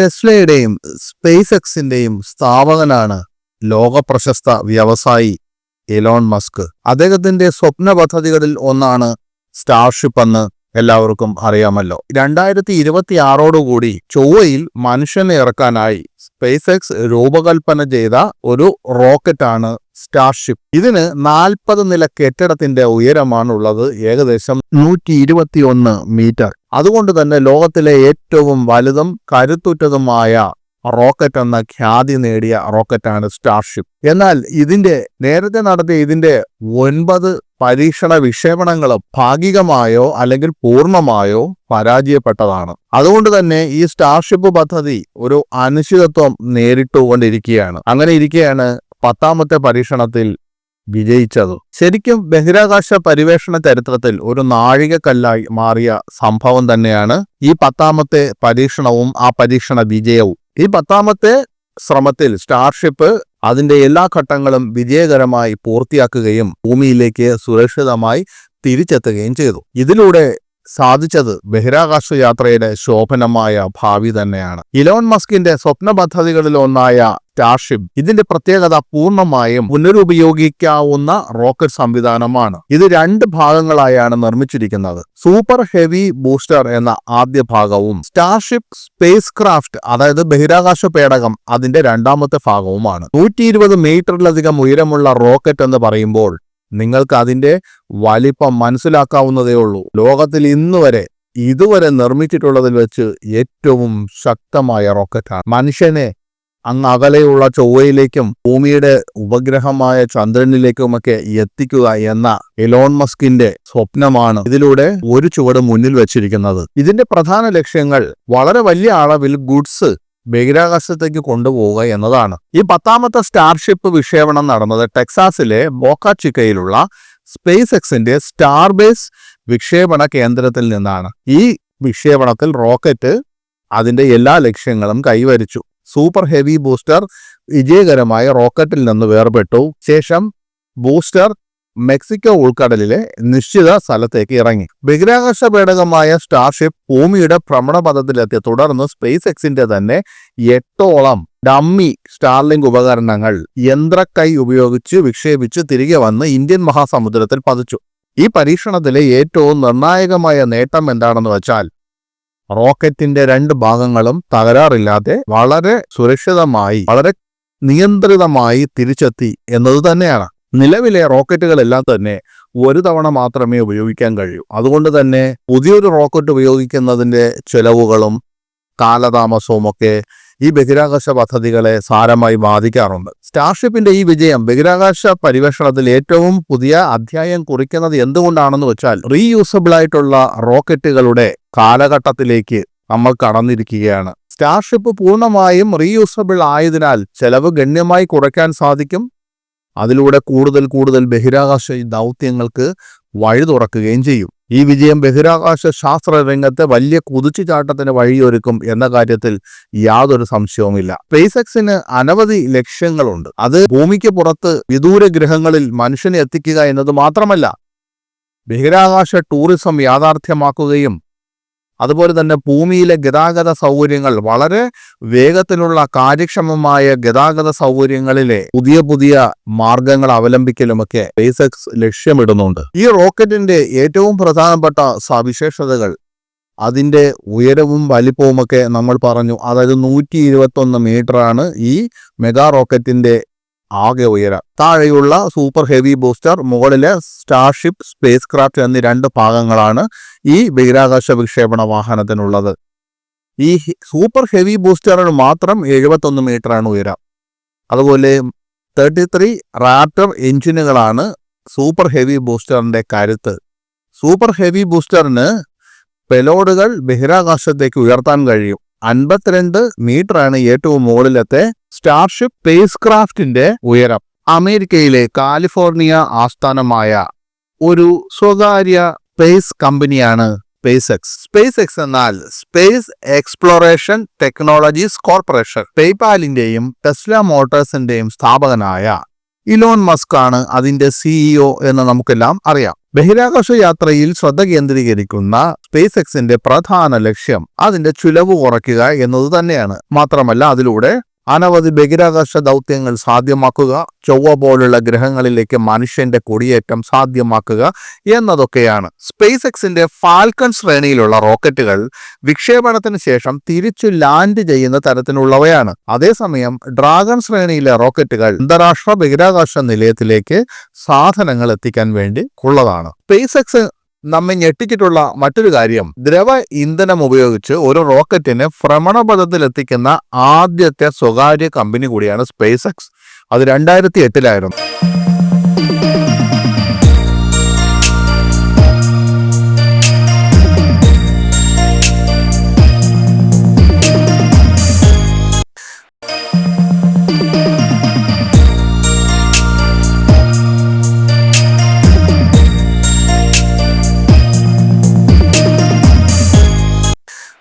ടെസ്ലയുടെയും space എക്സിന്റെയും സ്ഥാപകനാണ് ലോകപ്രശസ്ത വ്യവസായി Elon Musk. അദ്ദേഹത്തിന്റെ സ്വപ്ന പദ്ധതികളിൽ ഒന്നാണ് സ്റ്റാർഷിപ്പ് എന്ന് എല്ലാവർക്കും അറിയാമല്ലോ. 2026 ചൊവ്വയിൽ മനുഷ്യനെ ഇറക്കാനായി സ്പേസ് എക്സ് രൂപകൽപ്പന ചെയ്ത ഒരു റോക്കറ്റാണ് സ്റ്റാർഷിപ്പ്. ഇതിന് 40 നില കെട്ടിടത്തിന്റെ ഉയരമാണുള്ളത്, ഏകദേശം 121 മീറ്റർ. അതുകൊണ്ട് തന്നെ ലോകത്തിലെ ഏറ്റവും വലുതും കരുത്തുറ്റതുമായ റോക്കറ്റ് എന്ന ഖ്യാതി നേടിയ റോക്കറ്റാണ് സ്റ്റാർഷിപ്പ്. എന്നാൽ നേരത്തെ നടത്തിയ ഇതിന്റെ 9 പരീക്ഷണ വിക്ഷേപണങ്ങളും ഭാഗികമായോ അല്ലെങ്കിൽ പൂർണ്ണമായോ പരാജയപ്പെട്ടതാണ്. അതുകൊണ്ട് തന്നെ ഈ സ്റ്റാർഷിപ്പ് പദ്ധതി ഒരു അനിശ്ചിതത്വം നേരിട്ടുകൊണ്ടിരിക്കുകയാണ്. അങ്ങനെ ഇരിക്കെയാണ് 10ാമത്തെ പരീക്ഷണത്തിൽ വിജയിച്ചത്. ശരിക്കും ബഹിരാകാശ പരിവേഷണ ചരിത്രത്തിൽ ഒരു നാഴികക്കല്ലായി മാറിയ സംഭവം തന്നെയാണ് ഈ 10ാമത്തെ പരീക്ഷണവും ആ പരീക്ഷണ വിജയവും. ഈ 10ാമത്തെ ശ്രമത്തിൽ സ്റ്റാർഷിപ്പ് അതിന്റെ എല്ലാ ഘട്ടങ്ങളും വിജയകരമായി പൂർത്തിയാക്കുകയും ഭൂമിയിലേക്ക് സുരക്ഷിതമായി തിരിച്ചെത്തുകയും ചെയ്തു. ഇതിലൂടെ സാധിച്ചത് ബഹിരാകാശ യാത്രയുടെ ശോഭനമായ ഭാവി തന്നെയാണ്. ഇലോൺ മസ്കിന്റെ സ്വപ്ന പദ്ധതികളിൽ ഒന്നായ സ്റ്റാർഷിപ്പ് ഇതിന്റെ പ്രത്യേകത പൂർണ്ണമായും പുനരുപയോഗിക്കാവുന്ന റോക്കറ്റ് സംവിധാനമാണ്. ഇത് 2 ഭാഗങ്ങളായാണ് നിർമ്മിച്ചിരിക്കുന്നത്. സൂപ്പർ ഹെവി ബൂസ്റ്റർ എന്ന ആദ്യ ഭാഗവും സ്റ്റാർഷിപ്പ് സ്പേസ് ക്രാഫ്റ്റ് അതായത് ബഹിരാകാശ പേടകം അതിന്റെ 2ാമത്തെ ഭാഗവുമാണ്. 120 മീറ്ററിലധികം ഉയരമുള്ള റോക്കറ്റ് എന്ന് പറയുമ്പോൾ നിങ്ങൾക്ക് അതിന്റെ വലിപ്പം മനസ്സിലാക്കാവുന്നതേ ഉള്ളൂ. ലോകത്തിൽ ഇതുവരെ നിർമ്മിച്ചിട്ടുള്ളതിൽ വെച്ച് ഏറ്റവും ശക്തമായ റോക്കറ്റാണ്. മനുഷ്യനെ അങ്ങ് അകലെയുള്ള ചൊവ്വയിലേക്കും ഭൂമിയുടെ ഉപഗ്രഹമായ ചന്ദ്രനിലേക്കുമൊക്കെ എത്തിക്കുക എന്ന എലോൺ മസ്കിന്റെ സ്വപ്നമാണ് ഇതിലൂടെ ഒരു ചുവട് മുന്നിൽ വെച്ചിരിക്കുന്നത്. ഇതിന്റെ പ്രധാന ലക്ഷ്യങ്ങൾ വളരെ വലിയ അളവിൽ ഗുഡ്സ് ബഹിരാകാശത്തേക്ക് കൊണ്ടുപോവുക എന്നതാണ്. ഈ 10ാമത്തെ സ്റ്റാർഷിപ്പ് വിക്ഷേപണം നടന്നത് ടെക്സാസിലെ ബോക്ക ചിക്കയിലുള്ള സ്പേസ് എക്സിന്റെ സ്റ്റാർബേസ് വിക്ഷേപണ കേന്ദ്രത്തിൽ നിന്നാണ്. ഈ വിക്ഷേപണത്തിൽ റോക്കറ്റ് അതിന്റെ എല്ലാ ലക്ഷ്യങ്ങളും കൈവരിച്ചു. സൂപ്പർ ഹെവി ബൂസ്റ്റർ വിജയകരമായ റോക്കറ്റിൽ നിന്ന് വേർപെട്ടു. ശേഷം ബൂസ്റ്റർ മെക്സിക്കോ ഉൾക്കടലിലെ നിശ്ചിത സ്ഥലത്തേക്ക് ഇറങ്ങി. ബഹിരാകാശ പേടകമായ സ്റ്റാർഷിപ്പ് ഭൂമിയുടെ ഭ്രമണപഥത്തിലെത്തി. തുടർന്ന് സ്പേസ് എക്സിന്റെ തന്നെ 8ഓളം ഡമ്മി സ്റ്റാർലിങ്ക് ഉപകരണങ്ങൾ യന്ത്രക്കൈ ഉപയോഗിച്ച് വിക്ഷേപിച്ച് തിരികെ വന്ന് ഇന്ത്യൻ മഹാസമുദ്രത്തിൽ പതിച്ചു. ഈ പരീക്ഷണത്തിലെ ഏറ്റവും നിർണായകമായ നേട്ടം എന്താണെന്ന് വെച്ചാൽ റോക്കറ്റിന്റെ 2 ഭാഗങ്ങളും തകരാറില്ലാതെ വളരെ സുരക്ഷിതമായി വളരെ നിയന്ത്രിതമായി തിരിച്ചെത്തി എന്നത് തന്നെയാണ്. നിലവിലെ റോക്കറ്റുകളെല്ലാം തന്നെ ഒരു തവണ മാത്രമേ ഉപയോഗിക്കാൻ കഴിയൂ. അതുകൊണ്ട് തന്നെ പുതിയൊരു റോക്കറ്റ് ഉപയോഗിക്കുന്നതിന്റെ ചെലവുകളും കാലതാമസവും ഒക്കെ ഈ ബഹിരാകാശ പദ്ധതികളെ സാരമായി ബാധിക്കാറുണ്ട്. സ്റ്റാർഷിപ്പിന്റെ ഈ വിജയം ബഹിരാകാശ പരിവേഷണത്തിൽ ഏറ്റവും പുതിയ അധ്യായം കുറിക്കുന്നത് എന്തുകൊണ്ടാണെന്ന് വെച്ചാൽ റീയൂസബിൾ ആയിട്ടുള്ള റോക്കറ്റുകളുടെ കാലഘട്ടത്തിലേക്ക് നമ്മൾ കടന്നിരിക്കുകയാണ്. സ്റ്റാർഷിപ്പ് പൂർണ്ണമായും റീയൂസബിൾ ആയതിനാൽ ചെലവ് ഗണ്യമായി കുറയ്ക്കാൻ സാധിക്കും. അതിലൂടെ കൂടുതൽ ബഹിരാകാശ ദൗത്യങ്ങൾക്ക് വഴി തുറക്കുകയും ചെയ്യും. ഈ വിജയം ബഹിരാകാശ ശാസ്ത്ര രംഗത്തെ വലിയ കുതിച്ചുചാട്ടത്തിന് വഴിയൊരുക്കും എന്ന കാര്യത്തിൽ യാതൊരു സംശയവുമില്ല. സ്പേസ് എക്സിന് അനവധി ലക്ഷ്യങ്ങളുണ്ട്. അത് ഭൂമിക്ക് പുറത്ത് വിദൂര ഗ്രഹങ്ങളിൽ മനുഷ്യനെ എത്തിക്കുക എന്നത് മാത്രമല്ല, ബഹിരാകാശ ടൂറിസം യാഥാർത്ഥ്യമാക്കുകയും അതുപോലെ തന്നെ ഭൂമിയിലെ ഗതാഗത സൗകര്യങ്ങൾ വളരെ വേഗത്തിലുള്ള കാര്യക്ഷമമായ ഗതാഗത സൗകര്യങ്ങളിലെ പുതിയ മാർഗങ്ങൾ അവലംബിക്കലുമൊക്കെ സ്പേസ് എക്സ് ലക്ഷ്യമിടുന്നുണ്ട്. ഈ റോക്കറ്റിന്റെ ഏറ്റവും പ്രധാനപ്പെട്ട സവിശേഷതകൾ അതിന്റെ ഉയരവും വലിപ്പവുമൊക്കെ നമ്മൾ പറഞ്ഞു. അതായത് 121 മീറ്ററാണ് ഈ മെഗാ റോക്കറ്റിന്റെ ആകെ ഉയരം. താഴെയുള്ള സൂപ്പർ ഹെവി ബൂസ്റ്റർ, മുകളിലെ സ്റ്റാർഷിപ്പ് സ്പേസ് ക്രാഫ്റ്റ് എന്നീ 2 ഭാഗങ്ങളാണ് ഈ ബഹിരാകാശ വിക്ഷേപണ വാഹനത്തിനുള്ളത്. ഈ സൂപ്പർ ഹെവി ബൂസ്റ്ററിന് മാത്രം 71 മീറ്ററാണ് ഉയരം. അതുപോലെ 33 റാപ്റ്റർ എഞ്ചിനുകളാണ് സൂപ്പർ ഹെവി ബൂസ്റ്ററിന്റെ കരുത്ത്. സൂപ്പർ ഹെവി ബൂസ്റ്ററിന് പെലോഡുകൾ ബഹിരാകാശത്തേക്ക് ഉയർത്താൻ കഴിയും. 52 മീറ്ററാണ് ഏറ്റവും മുകളിലത്തെ സ്റ്റാർഷിപ്പ് സ്പേസ് ക്രാഫ്റ്റിന്റെ ഉയരം. അമേരിക്കയിലെ കാലിഫോർണിയ ആസ്ഥാനമായ ഒരു സ്വകാര്യ സ്പേസ് കമ്പനിയാണ് സ്പേസ് എക്സ്. സ്പേസ് എക്സ് എന്നാൽ സ്പേസ് എക്സ്പ്ലോറേഷൻ ടെക്നോളജീസ് കോർപ്പറേഷൻ. പേയ്പാലിന്റെയും ടെസ്ല മോട്ടോഴ്സിന്റെയും സ്ഥാപകനായ ഇലോൺ മസ്ക് ആണ് അതിന്റെ സിഇഒ എന്ന് നമുക്കെല്ലാം അറിയാം. ബഹിരാകാശ യാത്രയിൽ ശ്രദ്ധ കേന്ദ്രീകരിക്കുന്ന സ്പേസ് എക്സിന്റെ പ്രധാന ലക്ഷ്യം അതിന്റെ ചിലവ് കുറയ്ക്കുക എന്നത് തന്നെയാണ്. മാത്രമല്ല അതിലൂടെ അനവധി ബഹിരാകാശ ദൗത്യങ്ങൾ സാധ്യമാക്കുക, ചൊവ്വ പോലുള്ള ഗ്രഹങ്ങളിലേക്ക് മനുഷ്യന്റെ കുടിയേറ്റം സാധ്യമാക്കുക എന്നതൊക്കെയാണ്. സ്പേസ് എക്സിന്റെ ഫാൽക്കൺ ശ്രേണിയിലുള്ള റോക്കറ്റുകൾ വിക്ഷേപണത്തിന് ശേഷം തിരിച്ചു ലാൻഡ് ചെയ്യുന്ന തരത്തിലുള്ളവയാണ്. അതേസമയം ഡ്രാഗൺ ശ്രേണിയിലെ റോക്കറ്റുകൾ അന്താരാഷ്ട്ര ബഹിരാകാശ നിലയത്തിലേക്ക് സാധനങ്ങൾ എത്തിക്കാൻ വേണ്ടി ഉള്ളതാണ്. സ്പേസ് എക്സ് നമ്മെ ഞെട്ടിച്ചിട്ടുള്ള മറ്റൊരു കാര്യം, ദ്രവ ഇന്ധനം ഉപയോഗിച്ച് ഒരു റോക്കറ്റിനെ ഭ്രമണപഥത്തിലെത്തിക്കുന്ന ആദ്യത്തെ സ്വകാര്യ കമ്പനി കൂടിയാണ് സ്പേസ് എക്സ്. അത് 2008-ലായിരുന്നു.